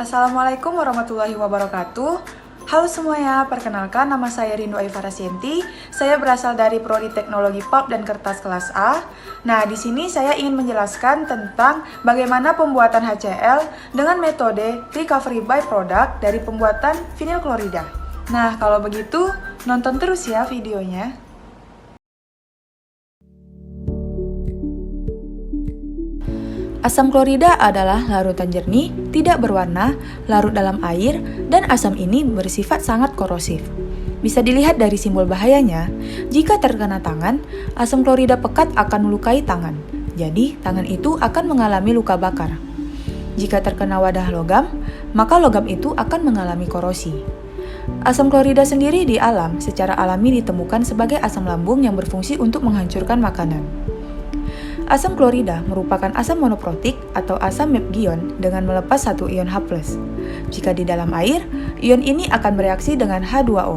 Assalamualaikum warahmatullahi wabarakatuh. Halo semuanya, perkenalkan nama saya Rindu Ayu Farasienti. Saya berasal dari Prodi Teknologi Pulp dan Kertas kelas A. Nah, di sini saya ingin menjelaskan tentang bagaimana pembuatan HCl dengan metode recovery by product dari pembuatan vinil klorida. Nah, kalau begitu, nonton terus ya videonya. Asam klorida adalah larutan jernih, tidak berwarna, larut dalam air, dan asam ini bersifat sangat korosif. Bisa dilihat dari simbol bahayanya, jika terkena tangan, asam klorida pekat akan melukai tangan. Jadi, tangan itu akan mengalami luka bakar. Jika terkena wadah logam, maka logam itu akan mengalami korosi. Asam klorida sendiri di alam secara alami ditemukan sebagai asam lambung yang berfungsi untuk menghancurkan makanan. Asam klorida merupakan asam monoprotik atau asam mepgion dengan melepas satu ion H+. Jika di dalam air, ion ini akan bereaksi dengan H2O.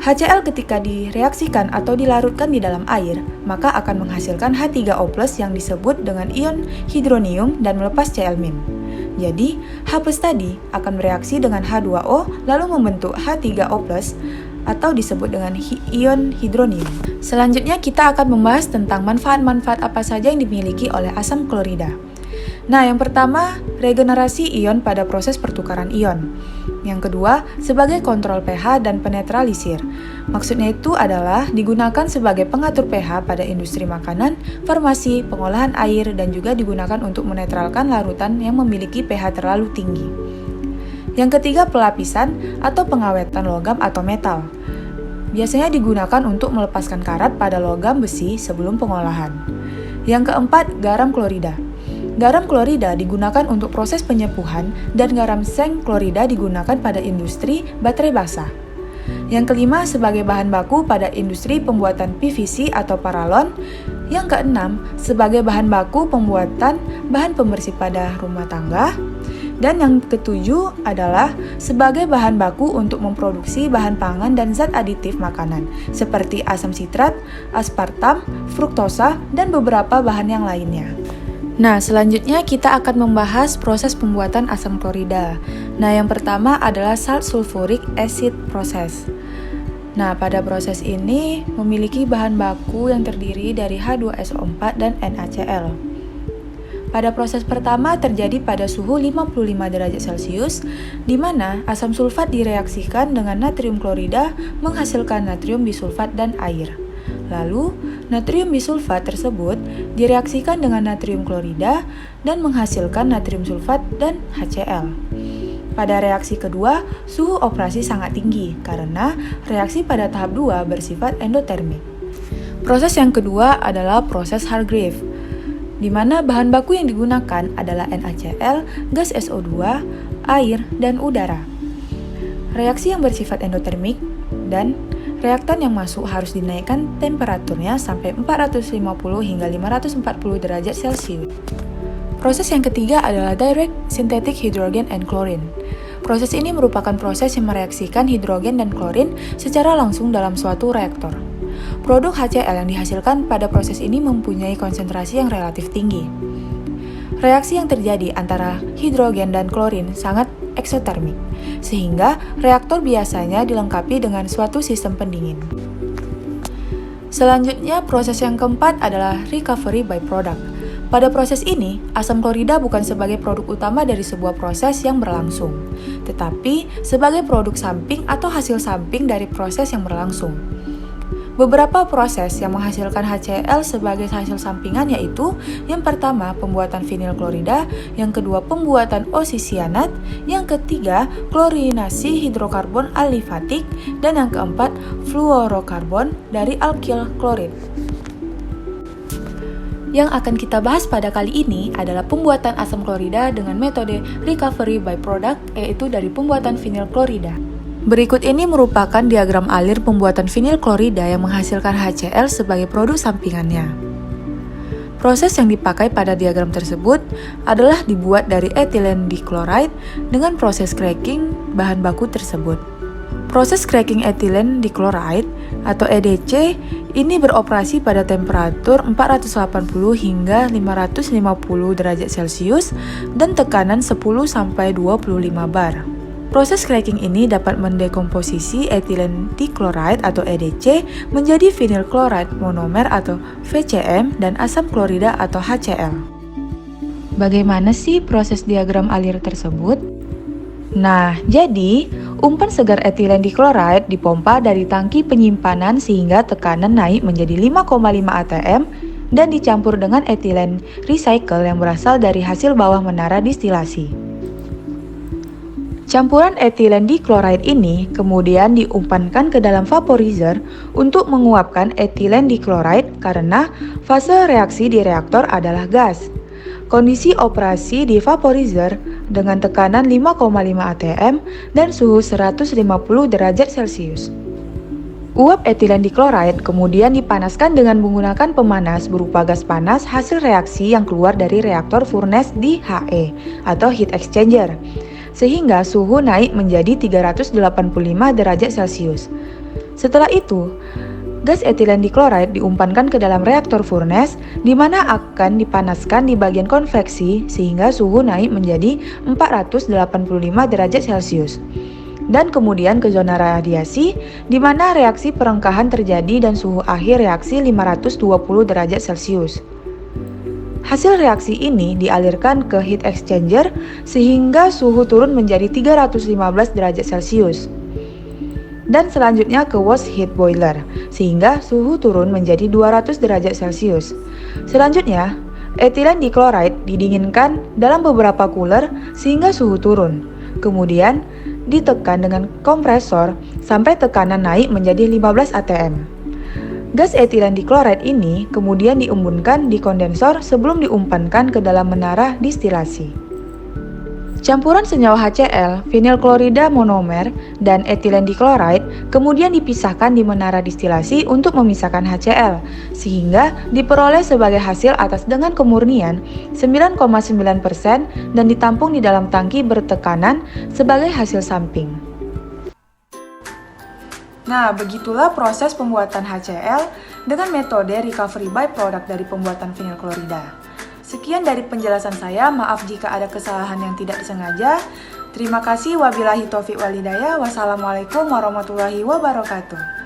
HCl ketika direaksikan atau dilarutkan di dalam air, maka akan menghasilkan H3O+ yang disebut dengan ion hidronium dan melepas Cl-. Jadi, H+ tadi akan bereaksi dengan H2O lalu membentuk H3O+ atau disebut dengan ion hidronium. Selanjutnya kita akan membahas tentang manfaat-manfaat apa saja yang dimiliki oleh asam klorida. Nah, yang pertama, regenerasi ion pada proses pertukaran ion. Yang kedua, sebagai kontrol pH dan penetralisir. Maksudnya itu adalah digunakan sebagai pengatur pH pada industri makanan, farmasi, pengolahan air, dan juga digunakan untuk menetralkan larutan yang memiliki pH terlalu tinggi. Yang ketiga, pelapisan atau pengawetan logam atau metal. Biasanya digunakan untuk melepaskan karat pada logam besi sebelum pengolahan. Yang keempat, garam klorida. Garam klorida digunakan untuk proses penyepuhan dan garam seng klorida digunakan pada industri baterai basah. Yang kelima, sebagai bahan baku pada industri pembuatan PVC atau paralon. Yang keenam, sebagai bahan baku pembuatan bahan pembersih pada rumah tangga. Dan yang ketujuh adalah sebagai bahan baku untuk memproduksi bahan pangan dan zat aditif makanan, seperti asam sitrat, aspartam, fruktosa, dan beberapa bahan yang lainnya. Nah, selanjutnya kita akan membahas proses pembuatan asam klorida. Nah, yang pertama adalah salt sulfuric acid process. Nah, pada proses ini memiliki bahan baku yang terdiri dari H2SO4 dan NaCl. Pada proses pertama terjadi pada suhu 55 derajat Celcius, di mana asam sulfat direaksikan dengan natrium klorida menghasilkan natrium bisulfat dan air. Lalu, natrium bisulfat tersebut direaksikan dengan natrium klorida dan menghasilkan natrium sulfat dan HCl. Pada reaksi kedua, suhu operasi sangat tinggi karena reaksi pada tahap 2 bersifat endotermik. Proses yang kedua adalah proses Hargrave, di mana bahan baku yang digunakan adalah NaCl, gas SO2, air, dan udara. Reaksi yang bersifat endotermik dan reaktan yang masuk harus dinaikkan temperaturnya sampai 450 hingga 540 derajat Celcius. Proses yang ketiga adalah direct synthetic hydrogen and chlorine. Proses ini merupakan proses yang mereaksikan hidrogen dan klorin secara langsung dalam suatu reaktor. Produk HCl yang dihasilkan pada proses ini mempunyai konsentrasi yang relatif tinggi. Reaksi yang terjadi antara hidrogen dan klorin sangat eksotermik, sehingga reaktor biasanya dilengkapi dengan suatu sistem pendingin. Selanjutnya, proses yang keempat adalah recovery by product. Pada proses ini, asam klorida bukan sebagai produk utama dari sebuah proses yang berlangsung, tetapi sebagai produk samping atau hasil samping dari proses yang berlangsung. Beberapa proses yang menghasilkan HCl sebagai hasil sampingan yaitu yang pertama pembuatan vinil klorida, yang kedua pembuatan osisianat, yang ketiga klorinasi hidrokarbon alifatik, dan yang keempat fluorokarbon dari alkyl klorid. Yang akan kita bahas pada kali ini adalah pembuatan asam klorida dengan metode recovery by product, yaitu dari pembuatan vinil klorida. Berikut ini merupakan diagram alir pembuatan vinil klorida yang menghasilkan HCl sebagai produk sampingannya. Proses yang dipakai pada diagram tersebut adalah dibuat dari ethylene dichloride dengan proses cracking bahan baku tersebut. Proses cracking ethylene dichloride atau EDC ini beroperasi pada temperatur 480 hingga 550 derajat Celcius dan tekanan 10-25 bar. Proses cracking ini dapat mendekomposisi ethylene dichloride atau EDC menjadi vinyl chloride monomer atau VCM dan asam klorida atau HCl. Bagaimana sih proses diagram alir tersebut? Nah, jadi umpan segar etilen dichloride dipompa dari tangki penyimpanan sehingga tekanan naik menjadi 5,5 atm dan dicampur dengan etilen recycle yang berasal dari hasil bawah menara distilasi. Campuran etilen dichloride ini kemudian diumpankan ke dalam vaporizer untuk menguapkan etilen dichloride karena fase reaksi di reaktor adalah gas. Kondisi operasi di vaporizer dengan tekanan 5,5 atm dan suhu 150 derajat Celcius. Uap etilen dichloride kemudian dipanaskan dengan menggunakan pemanas berupa gas panas hasil reaksi yang keluar dari reaktor furnace di HE atau heat exchanger, sehingga suhu naik menjadi 385 derajat Celcius. Setelah itu, gas etilen dichloride diumpankan ke dalam reaktor furnace di mana akan dipanaskan di bagian konveksi sehingga suhu naik menjadi 485 derajat Celcius. Dan kemudian ke zona radiasi di mana reaksi perengkahan terjadi dan suhu akhir reaksi 520 derajat Celcius. Hasil reaksi ini dialirkan ke heat exchanger sehingga suhu turun menjadi 315 derajat Celcius. Dan selanjutnya ke wash heat boiler, sehingga suhu turun menjadi 200 derajat Celcius. Selanjutnya, etilen dichloride didinginkan dalam beberapa cooler sehingga suhu turun. Kemudian, ditekan dengan kompresor sampai tekanan naik menjadi 15 atm. Gas etilen dichloride ini kemudian diembunkan di kondensor sebelum diumpankan ke dalam menara distilasi. Campuran senyawa HCl, vinyl klorida monomer, dan etilen dichloride kemudian dipisahkan di menara distilasi untuk memisahkan HCl, sehingga diperoleh sebagai hasil atas dengan kemurnian 9,9% dan ditampung di dalam tangki bertekanan sebagai hasil samping. Nah, begitulah proses pembuatan HCl dengan metode recovery byproduct dari pembuatan vinyl klorida. Sekian dari penjelasan saya, maaf jika ada kesalahan yang tidak disengaja. Terima kasih, wabillahi taufiq wal hidayah. Wassalamualaikum warahmatullahi wabarakatuh.